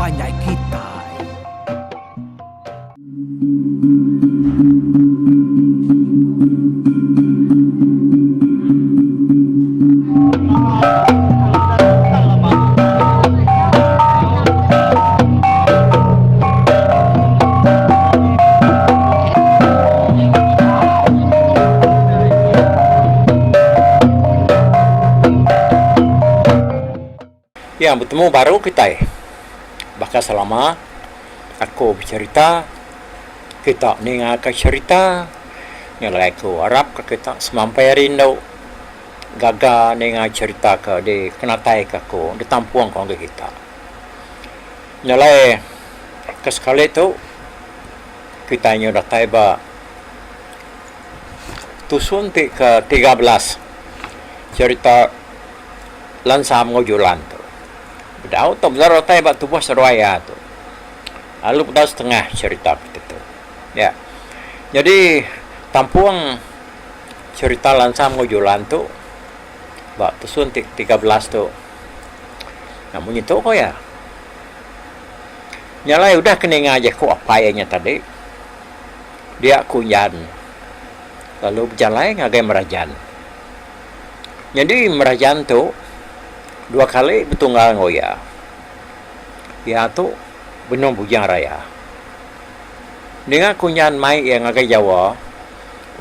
banyak kita. Ya, bertemu baru kita. Bahkan selama aku bercerita, kita ni akan cerita nilai ku Arab ke kita semampai rindu gaga ni cerita ke di kenatai ke aku di tampuang kau ke kita. Nilai ke sekali tu kita nyu datai ba tusun ke 13 cerita lansam ngojulan tu. Bedau tu benar rotai bak tubuh serwaya tu. Lalu bedau setengah cerita itu. Ya. Jadi tampuang cerita lansam ngojulan tu bak tusun 13 tu. Namun itu kok ya. Nyalai udah kena ngaje ku apa nya tadi. Dia kunyan. Lalu berjalan ngagai merajan. Jadi merajan tu 2 kali betunggal ngoya. Ya tu benung bujang raya. Dengan kunyan mai yang agak Jawa,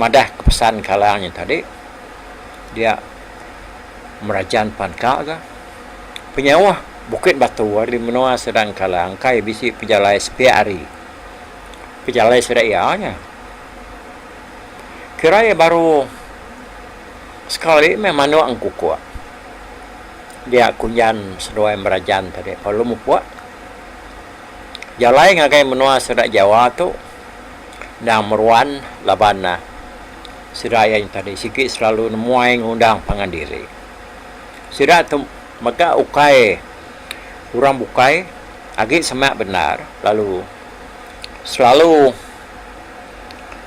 madah kepesan kalangnya tadi. Dia merajan panka ke. Penyawa Bukit Batu di menua sedang kalang kai bisi pejalai sepiari. Pejalai sedayanya. Kiranya baru sekali memang ang kukuak. Dia kunyan seruai merajan tadi. Kalau mu puak jalai ngagai menua sedak Jawa tu dan meruan labana sedaya yang tadi sikit selalu nemuai ngundang pangandiri. Sedak tu maka ukai urang bukai agak semak benar lalu selalu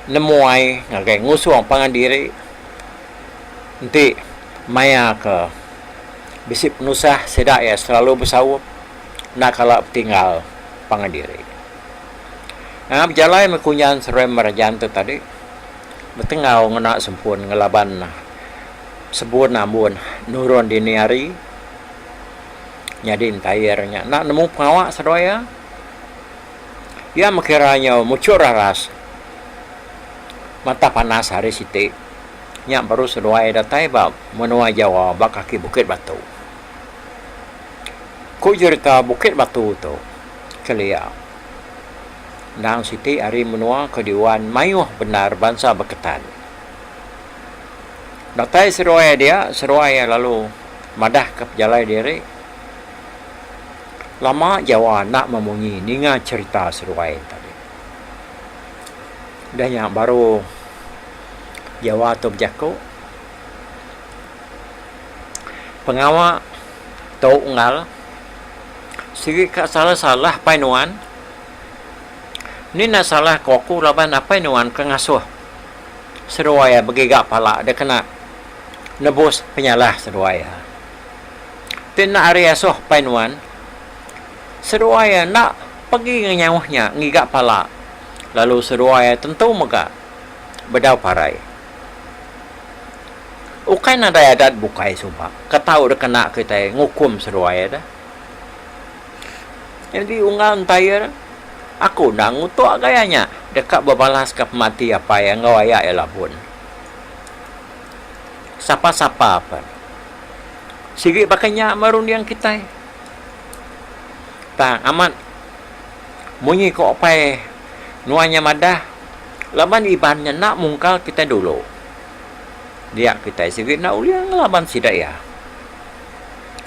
nemuai ngagai ngusuang pangandiri nanti maya ke bisi penusah sedak ya selalu bersawap nak kalau tinggal pangandiri. Nah, berjalan mekunyan serai merajan tu tadi bertengau ngena sempun ngelaban sebun namun nurun dini hari nyadin tayarnya nak nemu pengawak sedaya ya makiranya muncul raras mata panas hari siti yang baru seduai datai bab menua Jawa bak kaki Bukit Batu. Ku cerita Bukit Batu tu kelia nang siti hari menua kediwan mayuh benar bangsa Beketan. Datai seruai dia seruai lalu madah ke pejalai diri. Lama Jawa nak memunyi ninga cerita seruai tadi. Dan yang baru Jawa tu berjaku pengawak tau ngal sigi ka salah-salah painuan ni na salah koku laban apa inuan ke ngasuh seruaya begigak pala dia kena nebus penyalah seruaya tina area soh painuan seruaya nak pergi nganyawahnya ngigak pala lalu seruaya tentu mega bedau parai ukai na dayadat bukai sumpah ketau dia kena kita ngukum seruaya dah. Jadi unggal tayar aku dah ngutuk gayanya dekat berbalas ke mati apa yang ngawaya ialah pun sapa-sapa apa sigi pakainya marun yang kita tak amat munyi kok apa nuanya madah laban ibannya nak mungkal kita dulu dia kita sigi nak uliang laban sidaya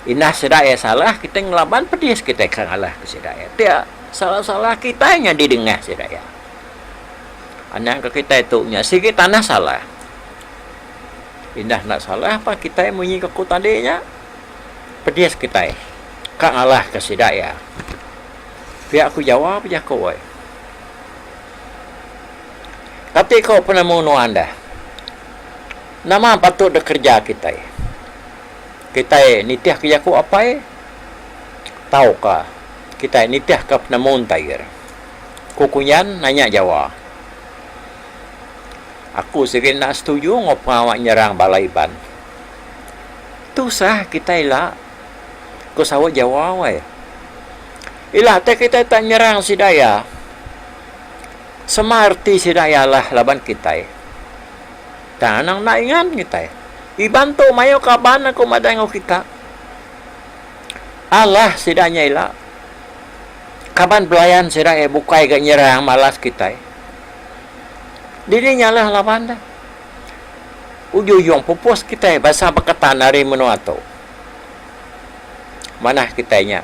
indah sedaya salah kita ngelaban pedis kita kalah ke sedaya dia salah-salah kitanya didengah sedaya anak ke kita itu nya sikit tanah salah indah nak salah apa kita munyi ke ku tadinya pedis kita kalah ke sedaya pihak aku jawab je kau tapi kau pernah mau anda nama patut bekerja kita nitiah kerja ku apa tahukah kita nitih ke penamun tayar. Kukunyan nanya Jawa. Aku sikit nak setuju ngapa awak nyerang balai ban. Tu sah kita ila. Ko sawat Jawa wai. Ila kita tak nyerang si daya. Semarti si daya lah laban kita. Tanang nak ingat kita. Ibantu mayo kaban aku madango kita. Allah si danya ila. Kaban belayan si daya bukai ke nyerang malas kita. Dirinya lah lawan dah. Ujung pupus kita bahasa berkatan hari menuato. Mana kitanya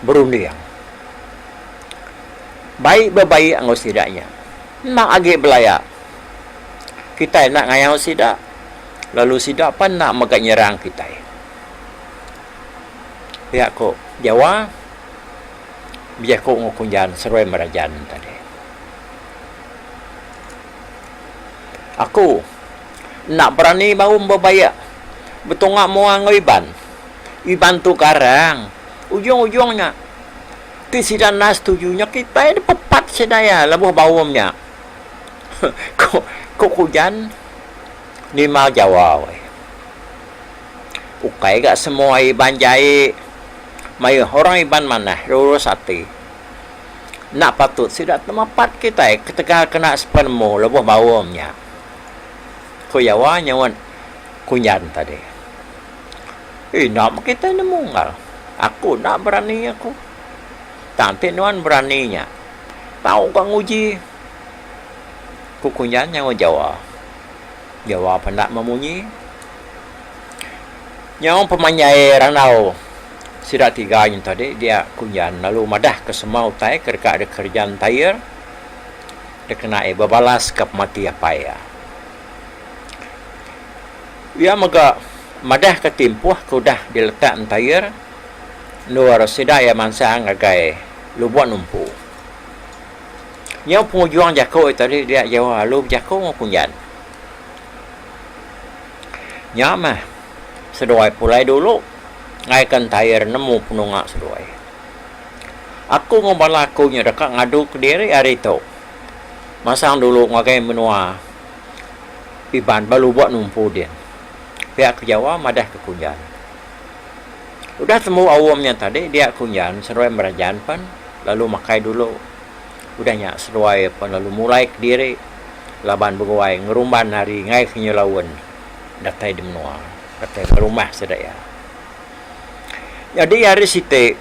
berunding. Baik berbaik anggo sidaknya. Nak agi belaya. Kita nak ngayau sidak. Lalu sidak pun nak megak nyerang kita. Pihak ko Jawa. Biar ko ngukunjan seruai merajan tadi. Aku nak berani bau berbayak. Betungak muang iban. Iban tu karang. Ujung-ujungnya. Tidak nas tujuhnya kita ini pepat sedaya. Lebuh bawamnya. Kok hujan. Ni mau Jawa. Ukai gak semua iban jahit. Mai orang iban mana. Lurus hati. Nak patut. Tidak temapat kita. Ketika kena sepenemu. Lebuh bawamnya. Ko Jawa nyawan kunyan tadi. Nak kita nemu ngal. Aku nak berani aku. Tapi nuan beraninya. Tahu kang uji. Ku kunyan nyawan Jawa. Jawa pendak memunyi. Nyawan pemanyai ranau. Sidak tiga yang tadi dia kunyan lalu madah ke semau tai kerja ada kerjaan tayar. Dia kena berbalas ke mati apa ya. Ia maga madah ke timpuh kudah diletak entayar luar sidaya mansang agai lubuan numpu. Nyau pengujuang jako tadi dia Jawa lu jako ngapunyan. Nyama seduai pulai dulu ngaikan tayar nemu penungak seduai. Aku ngobalakunya dekat ngadu ke diri hari itu. Masang dulu ngagai menua iban balu buat numpu dia. Pihak ke Jawa madah ke kunjan. Udah temu awamnya tadi dia kunjan seruai merajaan pan lalu makai dulu. Udahnya seruai pan lalu mulai ke diri laban begawai ngerumban hari ngai kenyelawan datai di menua datai ke rumah sedaya. Jadi hari situ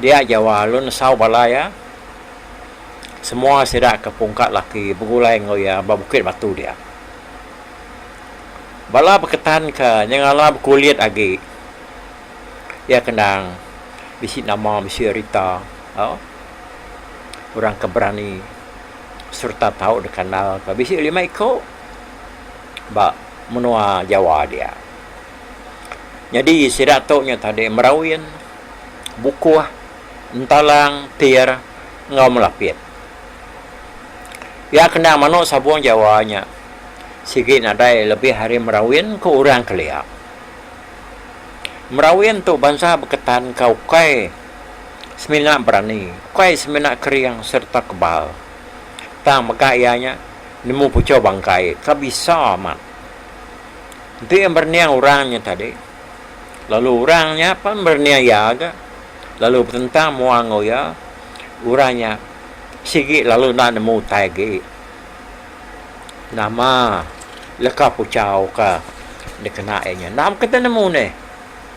dia Jawa lu nesau balaya semua sedak ke pungkat laki begulai ngoya babukit batu dia. Bala berketan ke nyangala berkuliat lagi. Dia kendang bisi nama bisi Rita. Orang keberani serta tahu dikenal ke bisi lima ikut. Ba menua Jawa dia. Jadi sidak toknya tadi merawin buku entalang tiar ngau melapit. Ya kendang mano sabuang Jawanya. Sikit nadai lebih hari merawin ke orang kelia. Merawin tu bangsa berketan kau kai seminak berani, kai seminak keriang serta kebal. Tang maka ianya nemu pucau bangkai, kabisa amat. Itu yang berniang orangnya tadi. Lalu orangnya pun berniang yaga. Lalu tentang muango ya, orangnya sikit lalu nak nemu tagi. Nama leka pucau ka dikenainnya. Nam kita nemu ni.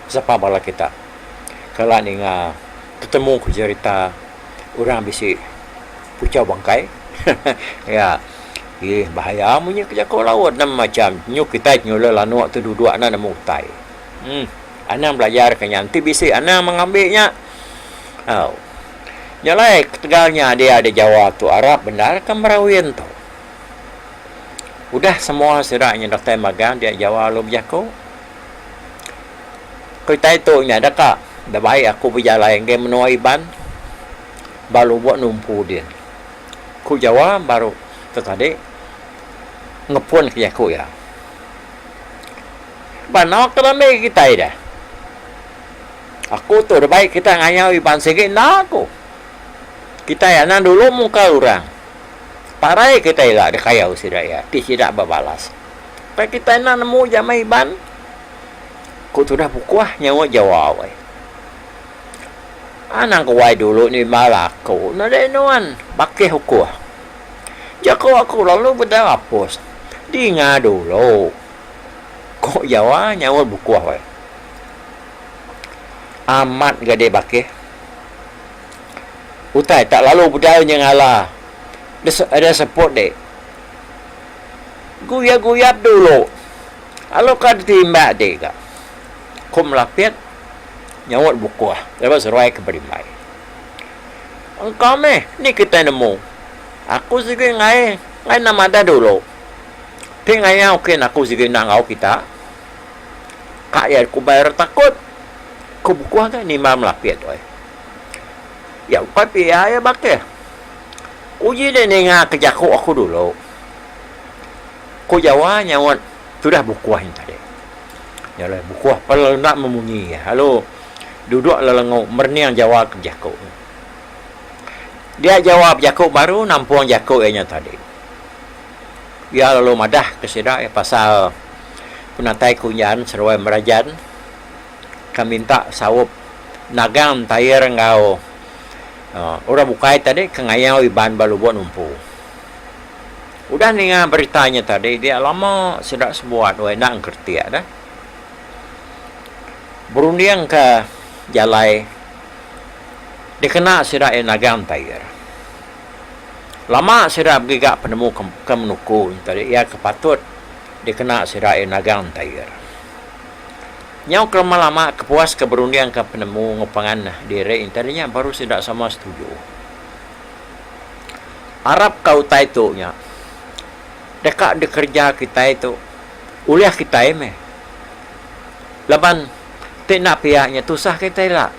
Siapa bala kita. Kalau ni ketemu ku cerita orang bisi pucau bangkai. Ya. Bahaya punya kerja kau laut nam macam nyuk kita nyula lanu tu duduk ana nemu tai. Ana belajar ke nanti bisi ana mengambilnya. Nyalai ketegalnya dia ada Jawa tu Arab benar kan merawin tu. Udah semua seraknya doktor magang dia Jawa lu berjaku. Kau tahu nya dah dah baik aku berjalan ke menua iban baru buat numpu dia. Ku Jawa baru tadi ngepun ke aku ya. Banak kelame kita dah. Aku tu dah baik kita ngayau iban sikit nak aku. Kita yang nak dulu muka orang. Parai kita elak dia kayau sidaya. Tidak berbalas. Tapi kita nak nemu jamai iban. Aku tu dah bukuah nyawa jawab. Anang kawai dulu ni malah aku. Nada nuan. Bakih hukuah. Jago aku lalu benda hapus. Di ngadu dulu. Kok jawab nyawa bukuah. Amat gede bakih. Utai tak lalu budaya yang ala. Ada support dek. Guyap-guyap dulu. Kalau kan timbak dek kak. Kum lapit. Nyawat bukuah. Lepas seruai ke berimai. Engkau meh. Ni kita nemu. Aku sige ngai. Ngai nama dah dulu. Tapi ngai yang okay. Aku sige nak ngau kita. Kak ya aku bayar takut. Ku bukuah kan ni malam lapit oi. Ya upai pia ya bakeh. Uji dia dengar kejaku aku dulu. Ku jawab nyawat sudah bukuah yang tadi. Yalah bukuah kalau nak memunyi. Halo. Duduk lelengau merniang jawab kejaku. Dia jawab jaku baru nampung jaku yang tadi. Ya lalu madah kesedak pasal penatai kunyan seruai merajan. Kami minta sawup nagam tayar ngau orang bukai tadi kengayau iban balu buat numpu. Udah dengar beritanya tadi dia lama sudah sebuat nak ngerti ada. Berundiang ke jalai dia kena sudah nagam tayar. Lama sudah gigak penemu ke menukul tadi ia kepatut dia kena sudah nagam tayar. Nyau kelama-lama kepuas keberundian ke penemu ngopangan diri intinya baru tidak sama setuju. Arab kau taitunya. Dekat dikerja kita itu. Uliah kita meh. Laban tidak pihaknya tusah kita lah.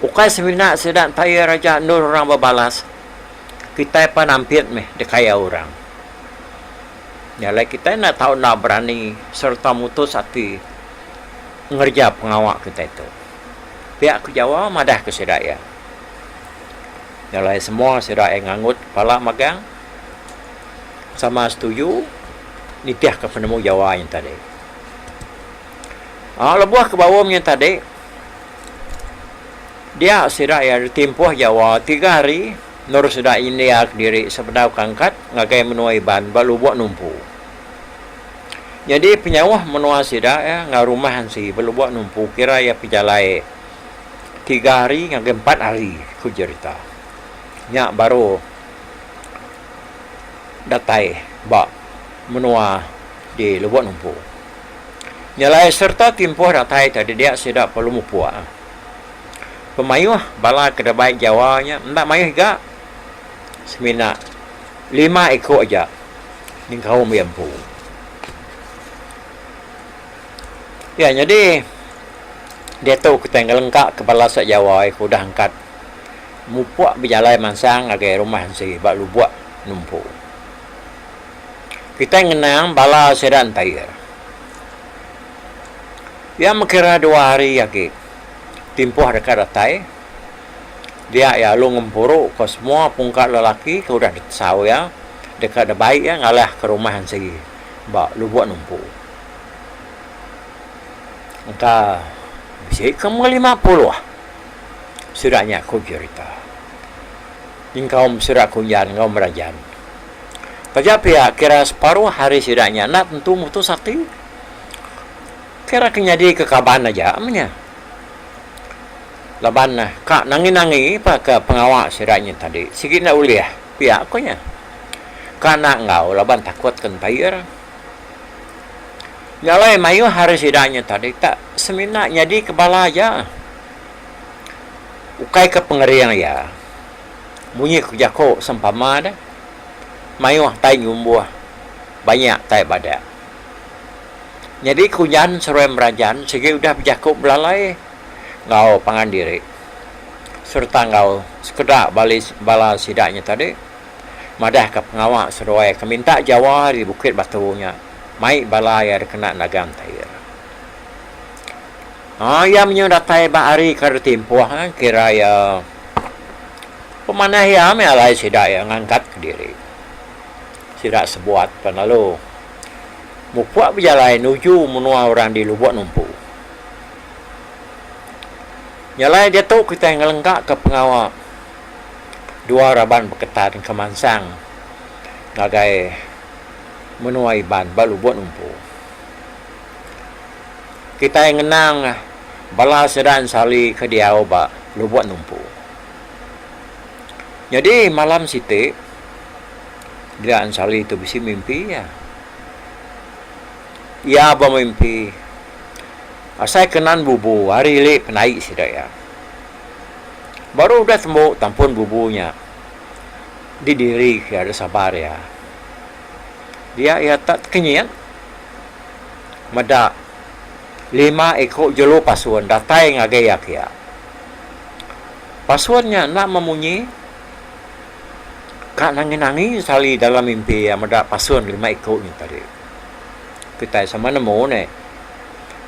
Ukai semina sedang tayar raja nur orang berbalas. Kita panampit meh dekaya orang. Nyalai kita nak tahu nak berani serta mutus hati ngerja pengawak kita itu. Pihak ku jawab madah ke sedaya. Nyalai semua sedaya ngangut kepala magang. Sama setuju nitiah ke penemu jawab yang tadi. Lebuah ke bawah yang tadi. Dia sedaya ditempuh jawab 3 hari. Nur sedaya ini diri sepedau kangkat ngagai menuai ban balu buat numpu. Jadi penyawah menua sida ya ngarumahan si belum buat numpu kira ya pijalai 3 hari ngagai 4 hari ku cerita. Nya baru datai bak menua di lubuat numpu. Nyalai serta timpoh datai tadi dia sida perlu mupua. Pemayuh bala kedabai Jawanya ndak mayuh ga semina 5 ekor aja ning kau mampu. Ya, jadi dia tahu kita ngelengkak kepala sak Jawa aku dah angkat mupuak berjalan mansang agai rumah si bak lubuak numpu. Kita ngenang bala sedan tayar. Ya mengira 2 hari lagi timpuh dekat datai. Dia ya lu ngempuru ke semua pungkat lelaki ke udah saw ya dekat ada baik ya ngalah ke rumah si bak lubuak numpu. Engkau bisa kamu 50 lah. Suratnya aku cerita. Engkau surat kunjan, engkau merajan. Tapi ya kira separuh hari suratnya. Nak tentu mutus sakti. Kira kenyadi ke kaban aja amnya. Laban kak nangi-nangi apa ke pengawak suratnya tadi. Sikit nak uliah pihak akunya. Karena engkau laban takut kentayar. Nyalai mayu hari sidanya tadi tak semina jadi kepala aja. Ukai ke pengerian ya. Bunyi kejako sempama dah. Mayu tai nyumbuh. Banyak tai badak. Jadi kunjan seruai merajan segi udah berjako belalai. Ngau pangan diri. Serta ngau sekedar bala sidanya tadi. Madah ke pengawak seruai keminta Jawa di Bukit Batunya. Mai balaya kena nagam tayar. Ya menyodatai bahari karo tempoh kira ya pemanah ya me alai sida ya ngangkat ke diri. Sida sebuat panalo. Mupuak berjalan nuju menua orang di lubuk numpu. Nyalai dia tu kita yang ngelengkak ke pengawal. Dua raban berketat kemansang. Ngagai menua iban balubuk numpu. Kita yang ngenang bala sedan sali ke dia oba lubuk numpu. Jadi malam siti dia ansali itu bisa mimpi ya. Ia bermimpi. Saya kenan bubu hari le penai sidaya. Baru dah tembok tampun bubunya. Di diri ada sabar ya. Dia ya tak kenyang. Mada 5 ekor jelo pasuan datai ngagayak ya. Pasuannya nak memunyi. Kak nangis-nangis sali dalam mimpi ya. Mada pasuan 5 ekor ni tadi. Kita sama nemu ni.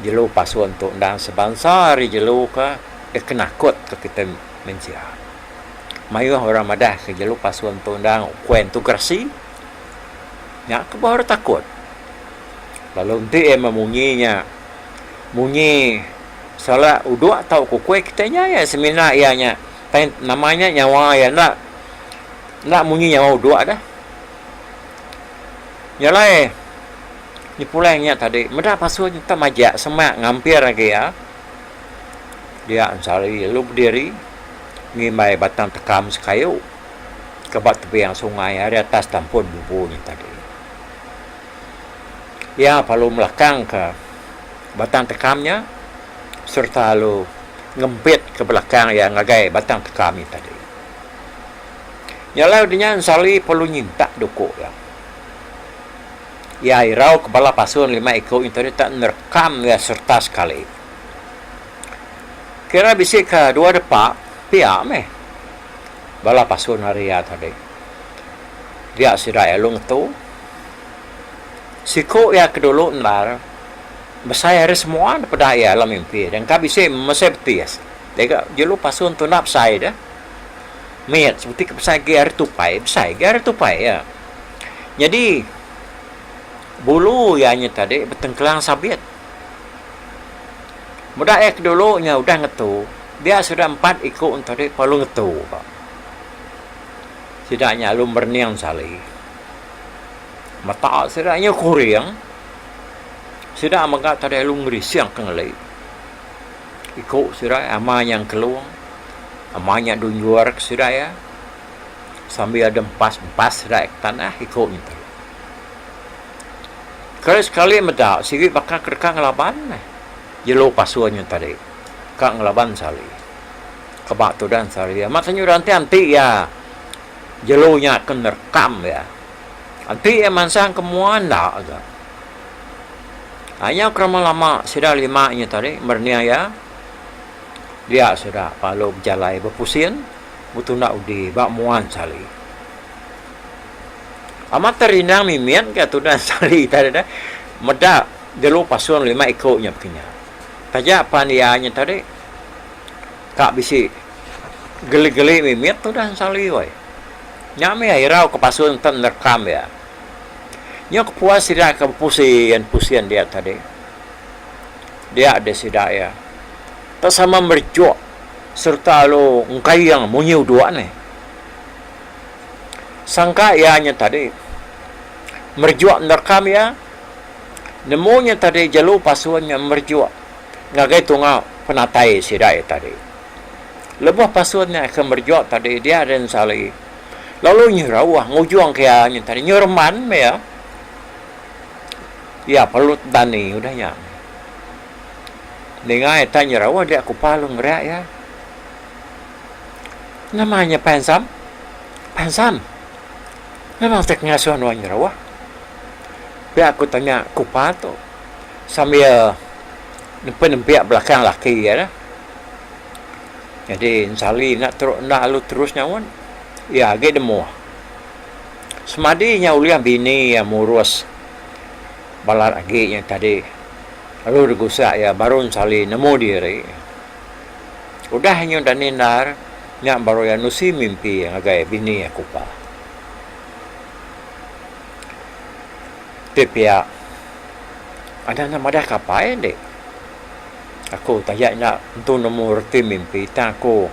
Jelo pasuan tu dan sebangsa ri jelo ka kenakut ke kita mencia. Mayu orang madah ke jelo pasuan tu dan kuen tu gersi. Ya ke baru takut. Lalu nanti memunyinya. Munyi salah uduk atau kukue kitanya ya semina ianya. Namanya nyawa ya nak munyi nyawa uduk dah. Nyalai ni pulangnya tadi meda pasuan kita majak semak ngampir lagi ya. Dia ansari lu berdiri ngimai batang tekam sekayu ke bawah tepi yang sungai ada atas tampun bubunya tadi. Ya palu melakang ke batang tekamnya serta lu ngempit ke belakang yang ngagai batang tekam ini tadi. Nyalau dengan sali perlu nyinta dukuk ya. Ya irau kepala pasuan 5 ekor itu tadi tak nerekam ya serta sekali. Kira bisik ke 2 depak pihak meh. Bala pasuan hari ya tadi. Dia sirai elung tu. Siku ya kedulu ntar. Besar hari semua pada ya dalam mimpi. Dan kabisik masih betis. Dia jelu pasuan tu nak besar dah. Miat seperti besar hari tupai. Besar hari tupai ya. Jadi bulu ianya tadi bertengkelang sabit. Mudah kedulunya udah ngetu. Dia sudah 4 ikut tadi perlu ngetu. Sidaknya lu berniang sali. Mata sidaknya kuriang. Sidak mengkat tadi lu ngerisiang kengelai. Ikut sidak ama yang keluar. Amanya dunjuar sidak ya. Sambil ada empas sidak tanah ikut itu. Sekali medak sigi bakal kerkang ngelaban. Jelo pasuannya tadi. Kak ngelaban sali. Kebak tu dan sali ya. Makanya nanti ya. Jelonya akan rekam ya. Nanti ya mansang kemuan dah agak. Hanya kerama lama sudah 5-nya tadi berniaya. Dia sudah palu berjalai berpusing. Butuh nak udi bak muan sali. Amat terinang mimian ke tu dan sali tadi dah. Medak jelo pasuan 5 ekornya begini. Tajak panianya tadi. Kak bisi geli-geli mimian tu dan sali wai. Nyame irau ke pasuan tan rekam ya. Nyok puas sidak ke pusian dia tadi. Dia ada sidak ya. Tak sama merjuk serta lo ngkai yang munyiu dua ni. Sangka ianya tadi merjuk nerekam ya. Nemunya tadi jalu pasuannya merjuk. Ngagai tunga penatai sidak tadi. Lebuh pasuannya akan merjuk tadi dia dan sali. Lalu nyerawah ngujuang kayaknya tadi nyerman ya. Ya perlu tani udahnya. Dengar tanya rawa dia aku palung gerak ya. Namanya pensam. Pensam. Memang tak ngasuhan wanya rawa. Biar aku tanya kupa tu. Sambil nempiak belakang laki ya dah. Jadi sali nak lu terus nyawan. Ya agak demo. Semadinya uliah bini yang murus. Balar agi yang tadi Lalu gusak ya barun sali nemu diri. Udah hanya dan nindar nya baru ya nusi mimpi yang agak bini aku pa. Tapi ya ada nama dah kapai dek. Aku tanya nak tu nemu reti mimpi tak aku.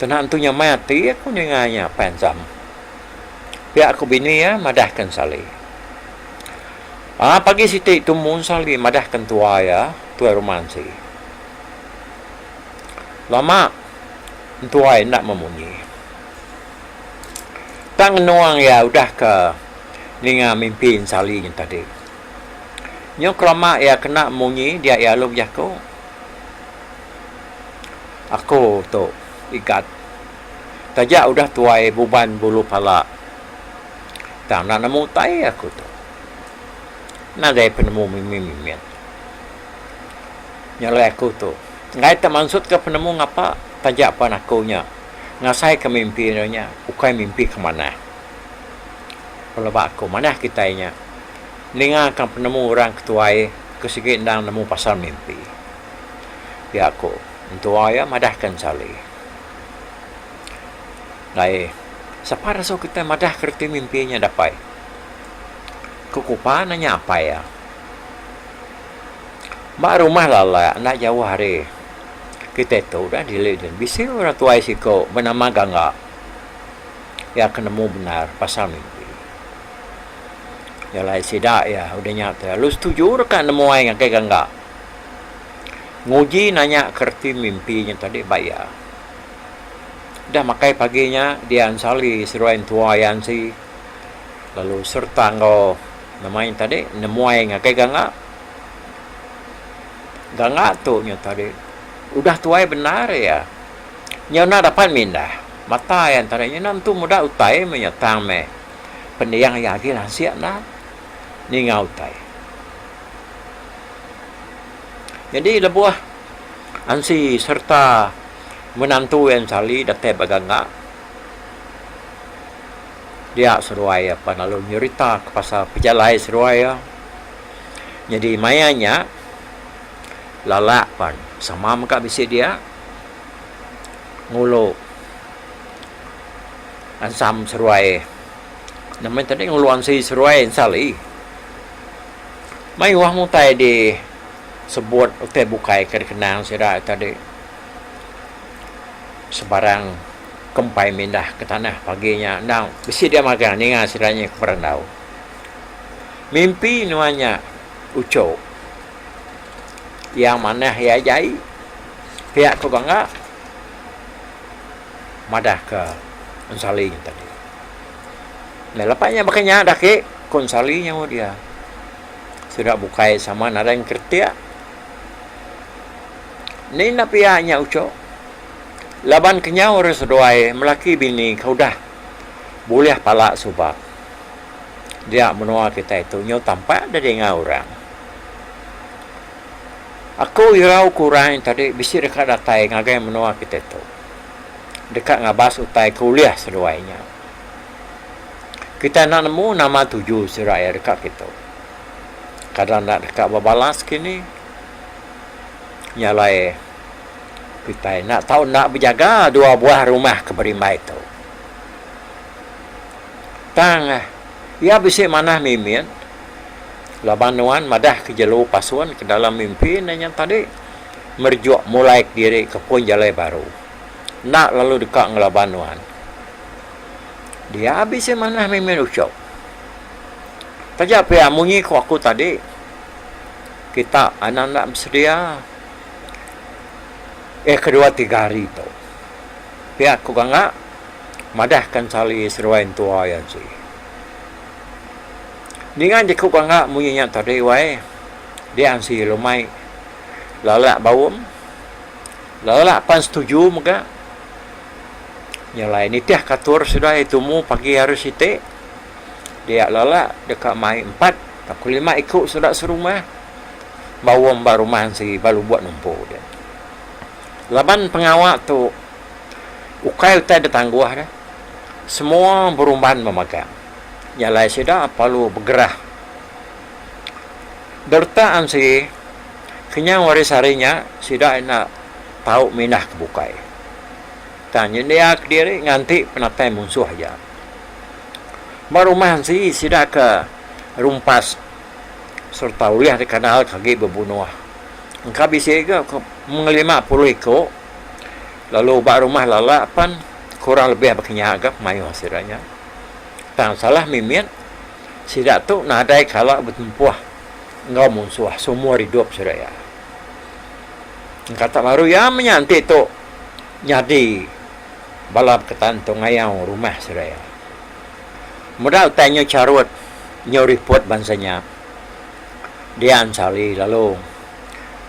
Tenang tu nya mati aku nyenganya pensam. Pihak aku bini ya madahkan sali. Pagi Siti tumun sali madahkan tua ya, tua romansi. Lama tua nak memunyi. Tang nuang ya udah ke ninga mimpin sali yang tadi. Nyok lama ya kena munyi dia ya lub jako. Aku tu ikat. Tajak udah tuai buban bulu pala. Tang nak nemu tai aku tu. Nadai penemu mimimian. Nyalai aku tu. Ngai tak maksud ke penemu ngapa tajak pan akunya. Ngasai ke mimpinya. Ukai mimpi ke mana. Kalau aku mana kitanya. Ninga akan penemu orang ketuai kesikit dan nemu pasal mimpi. Ya aku. Untuk ayah madahkan sali. Lai. Siapa rasa kita madah kerti mimpinya dapat. Kukupa nanya apa ya? Mak rumah lala nak jauh hari. Kita tahu dah dileden. Bisa orang tua isiko bernama Gangga. Ya kenemu benar pasal mimpi. Ya lah sidak ya udah nyata. Lu setuju rekan nemu yang kayak Gangga? Nguji nanya kerti mimpinya tadi bayar. Dah makai paginya dia ansali seruain tua yang si. Lalu serta ngau namanya tadi nemuai ngakai Gangga. Gangga tu nya tadi udah tuai benar ya. Nya nak dapat mindah. Mata yang tadinya nam tu muda utai menyatang me. Pendiang ya gila siap nak. Ni ngau utai. Jadi lebuah ansi serta menantu yang sali datai bagangga. Dia seruai apa lalu nyerita ke pasal pejalai seruai ya. Jadi mayanya lalak pan sama muka bisi dia ngulu ansam seruai. Namanya tadi ngulu ansi seruai sali. Mai wah mutai di sebut utai bukai kenang sira tadi sebarang kempai mindah ke tanah paginya. Nah, besi dia makan ninga siranya ke perandau. Mimpi nuanya uco. Yang mana ya jai. Pihak ke Gangga. Madah ke Ansali tadi. Nah, lepasnya makanya dah ke Konsalinya dia. Sudah bukai sama nada yang kertia. Ni nak pihaknya uco. Laban kenyau reseduai melaki bini kau dah boleh palak subak. Dia menua kita itu nyau tampak ada dengan orang. Aku irau kurang tadi bisi dekat datai ngagai menua kita itu. Dekat ngabas utai kuliah seduainya. Kita nak nemu nama 7 seraya dekat kita. Kadang nak dekat babalas kini nyalai kita nak tahu nak berjaga 2 buah rumah keberima itu. Tang ya bisa mana mimin labanuan madah ke jalur pasuan ke dalam mimpi yang tadi merjuk mulai diri ke pun jalai baru. Nak lalu dekat ngelabanuan. Dia bisa mana mimin ucap. Tajak pihak munyi ku aku tadi. Kita anak-anak bersedia. Kedua 3 hari tu. Pihak ku Gangga madahkan sali seruain tua yang si. Dengan je ku Gangga munyinya tadi wae. Dia ansi lumai. Lalak bawum. Lalak pan setuju muka. Nyalai nitiah katur sudah itu mu pagi harus ite. Dia lalak dekat mai 4. Tak 5 ikut sudah serumah. Bawum baru mansi baru buat numpuk dia. Laban pengawak tu ukai utai ada tangguh dah. Semua berumban memagang. Nyalai sida palu bergerah. Bertaan si kenyang waris harinya sida na tahu minah kebukai. Tanya dia diri nganti penatai musuh aja. Marumah si sida ke rumpas serta uliah di kanal kaki berbunuh. Engkau bisa ke mengelima puluh iko. Lalu bak rumah lalapan kurang lebih berkenyak agak mayu hasilnya. Tak salah mimin sida tu nadai kalau bertempuh ngau musuh semua hidup suraya. Kata baru ya menyanti tu nyadi balap ketantung ayam rumah suraya. Mudah tanya carut nyoriput bansanya. Dia ansali lalu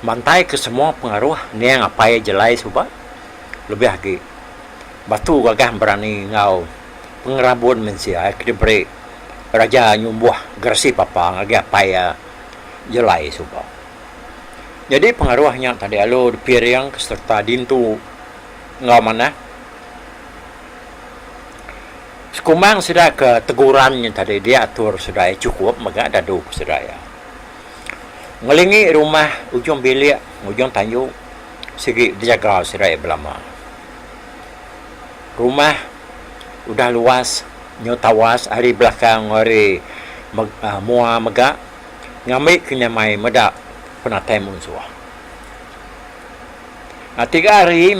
mantai ke semua pengaruh ni yang apa ya jelai subah lebih lagi batu gagah berani ngau pengerabun mensia diberi raja nyumbuh gersi papa ngagi apa ya jelai subah. Jadi pengaruhnya tadi alu piring serta dintu ngau mana sekumang sudah ke tegurannya tadi dia atur sudah cukup maka daduk sudah ya. Ngelingi rumah ujung bilik ujung tanjung segi dijaga sudah ya belama. Rumah udah luas nyotawas hari belakang hari mua mega ngamik kenyamai medak penatai musuh. 3 hari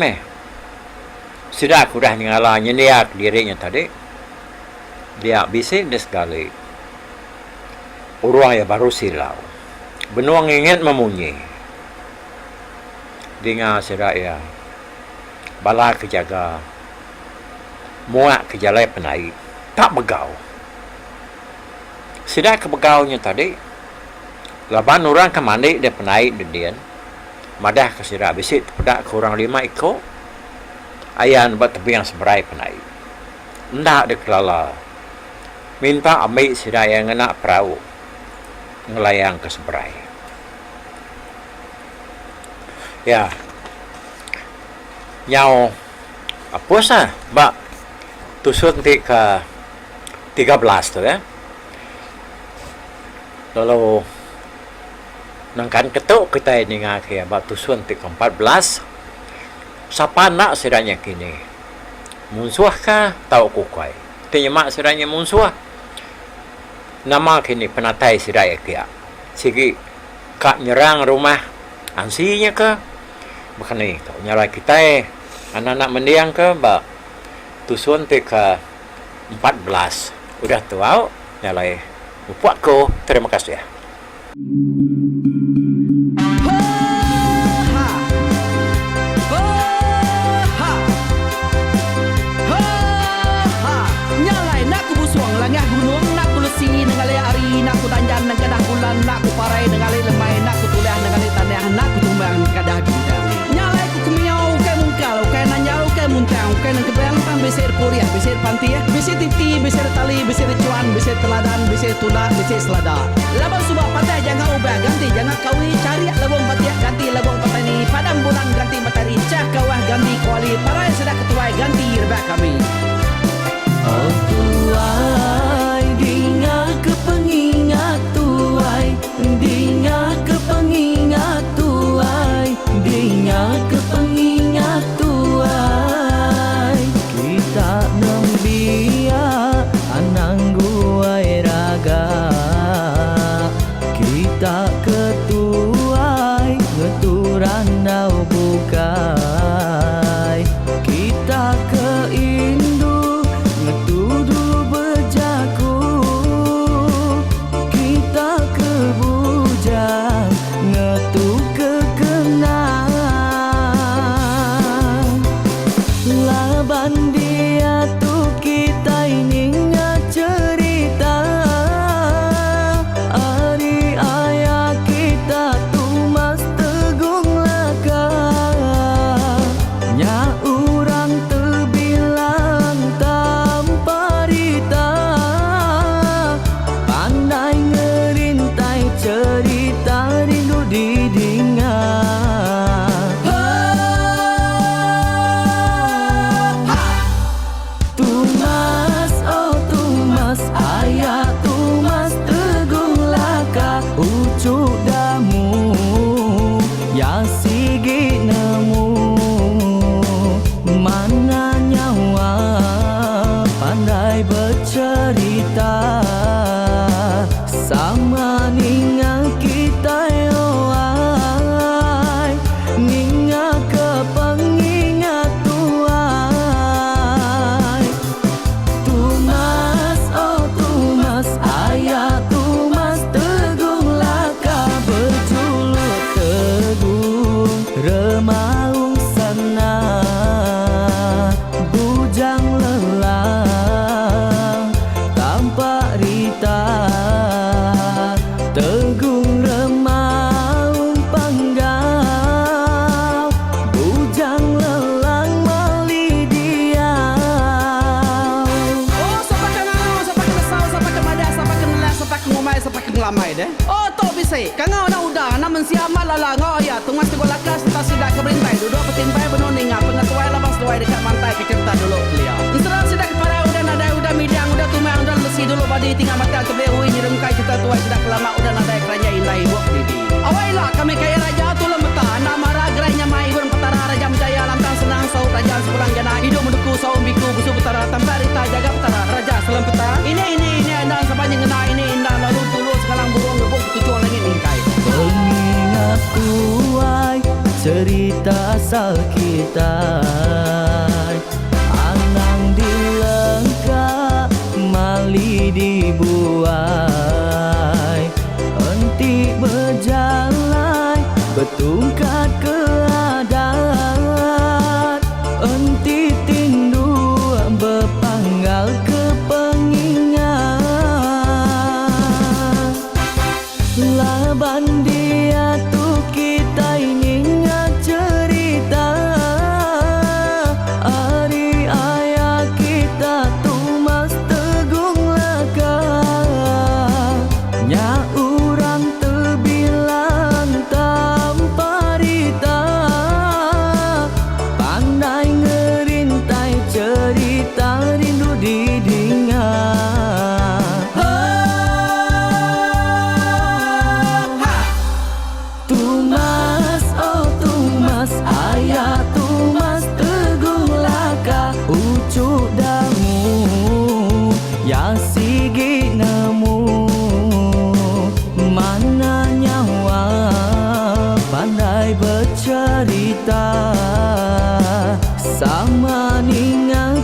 sudah aku dah ngalanya niat dirinya tadi dia bisik dia sekali urang ya baru silau benuang ingin memunyi dengan sudah ya bala kejaga muak kejalai penai tak begau sudah kebegaunya tadi laban orang kemandi dia penai dedian madah kesira bisik pedak kurang 5 iko ayan buat tebi yang seberai penai ndak deklala minta ambil sida yang ngena perahu ngelayang ke seberai ya nyau apa sah bak tusuk nanti ke 13 tu ya lalu nangkan ketuk kita ini ngake bak tusuk nanti ke 14 siapa nak sidanya kini musuh kah tahu kukai tenyemak sidanya musuh nama kini penatai sidaya kia sigi kak nyerang rumah ansinya ke bukan ni kau nyala kita anak-anak mendiang ke bak tusun te ke 14 udah tahu nyalai buatku terima kasih ya. Naku danjan nang kadah bulan naku parai ningali lemai naku tuliah ningali tanah naku tumbang kadah bidang nyalai ku kumiau ke mungkal ke nanjau ke muntang ke nang kebang tam besir puriah besir pantiah besir titi besir tali besir cuan besir teladan besir tuna besir selada labang subak patah jangan ubah ganti jangan kawi cari labang patiah ganti labang petani padam bulan ganti matahari cah kawah ganti kuali parai sedak ketuai ganti rebak kami oh tuai dinga kepengingat tuai dinga kepengingat tuai dinga kepengingat tuai kita nembia anang guai raga kita ketuai ngeturan nau bukai kita keindu ngetudu bejaku kita kebujang ngetu kekenang laban dia tu kita ini cerita ari ayah kita tu mas tegung laka sigi nemu mana nyawa pandai bercerita sama ninga kita yoai ninga ke pengingat tuai Tumas oh Tumas ayah Tumas tegung laka berjuluk tegung remaung sana bujang lelah tampak rita tegung remaung panggau bujang lelang mali diau Oh, siapa kangau, siapa kesau, siapa kemadah, siapa kenelah, siapa ngumai, siapa ngelamai deh. Oh, to bisa. Kangau na udah, namun siapa lala ngau ya. Tumas tiga lakas, kita sidak keberintai. Duduk petintai benoninga, pengatuai labas tuai dekat mantai kecerita dulu beliau. Instagram sidak kepada udah nada udah midiang udah tumai udah besi dulu badi tinggal mata kebehui nyiremkai kita tuai sidak lama udah nada kerja indah ibu didi. Awailah kami kaya raja tu lemeta, nama ragrainya mai burung petara raja jaya lantang senang saut raja sepulang jana hidup menduku saum biku busu petara tambarita jaga petara raja selam peta. Ini anda sepanjang kena ini indah lalu tulus sekarang burung gebuk tujuan lagi ningkai. pengingat tuai cerita asal kita anang dilengkap mali dibuai enti berjalan betungkat ke adat enti tindu berpanggal ke pengingat laban dia tu kita ingat cerita hari ayah kita Tumas tegung laka nya urang terbilang tanpa rita pandai ngerintai cerita rindu didingat Tumas oh Tumas ayah Tumas tegung laka ucuk damu ya sigi nemu mana nyawa pandai bercerita sama ninga